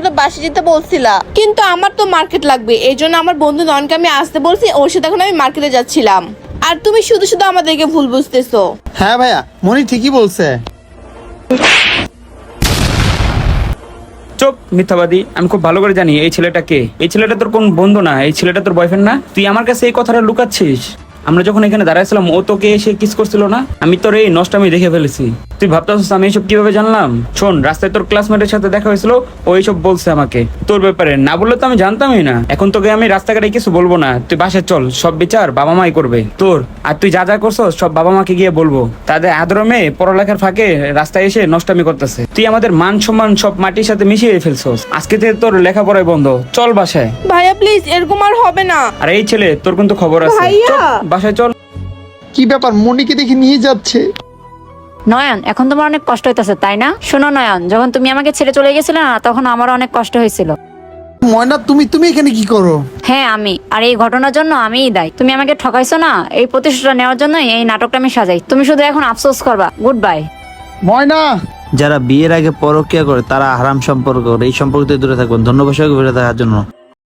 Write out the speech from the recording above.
তো বাসে যেতে বলছিলা, কিন্তু আমার তো মার্কেট লাগবে, এই জন্য আমার বন্ধু নয়নকে আমি আসতে বলছি, ওর সাথে এখন আমি মার্কেটে যাচ্ছিলাম। আর তুমি শুধু শুধু আমাদেরকে ভুল বুঝতেছো। হ্যাঁ ভাইয়া, মনি ঠিকই বলছে। চুপ মিথ্যাবাদী। আমি খুব ভালো করে জানি এই ছেলেটা কে। এই ছেলেটা তোর কোন বন্ধু না, এই ছেলেটা তোর বয়ফ্রেন্ড না। তুই আমার কাছে এই কথাটা লুকাচ্ছিস? আমরা যখন এখানে দাঁড়াইছিলাম ও তোকে এসে কিস করছিল না? আমি তোর এই নষ্টামি দেখে ফেলেছি। তুই ভাবতেছিস আমি এইসব কিভাবে জানলাম? শোন, রাস্তায় তোর ক্লাসমেটের সাথে দেখা হয়েছিল, ও এইসব বলছে আমাকে তোর ব্যাপারে। না বললে তো আমি জানতামই না। এখন তোকে আমি রাস্তাঘাটে কিছু বলবো না, তুই বাসায় চল, সব বিচার বাবা মাই করবে তোর। আর তুই যা যা করছস সব বাবা মাকে গিয়ে বলবো। তাদের আদরমে পড়ালেখার ফাঁকে রাস্তায় এসে নষ্টামি করতেছে। তুই আমাদের মান সম্মান সব মাটির সাথে মিশিয়ে ফেলছস। আজকে থেকে তোর লেখাপড়াই বন্ধ, চল বাসায়। ভাইয়া প্লিজ, এরকম আর হবে না। আর এই ছেলে, তোর কিন্তু খবর আছে। ভাইয়া! চল, বাসায় চল। কি ব্যাপার, মনিকে দেখে নিয়ে যাচ্ছে? নয়ন, এখন তোমার অনেক কষ্ট হইতেছে তাই না? শোনো নয়ন, যখন তুমি আমাকে ছেড়ে চলে গেছিলে না, তখন আমার অনেক কষ্ট হয়েছিল। ময়না, তুমি এখানে কি করো? হ্যাঁ আমি, আর এই ঘটনার জন্য আমিই দায়ী। তুমি আমাকে ঠকাইছো না, এই প্রতিশোধটা নেওয়ার জন্য এই নাটকটা আমি সাজাই। তুমি শুধু এখন আফসোস করবা। Good bye. ময়না! যারা বিয়ের আগে পরকীয়া করে তারা হারাম সম্পর্ক করে। এই সম্পর্ক থেকে দূরে থাকবেন। ধন্যবাদ সবাইকে ভিডিও দেখার জন্য।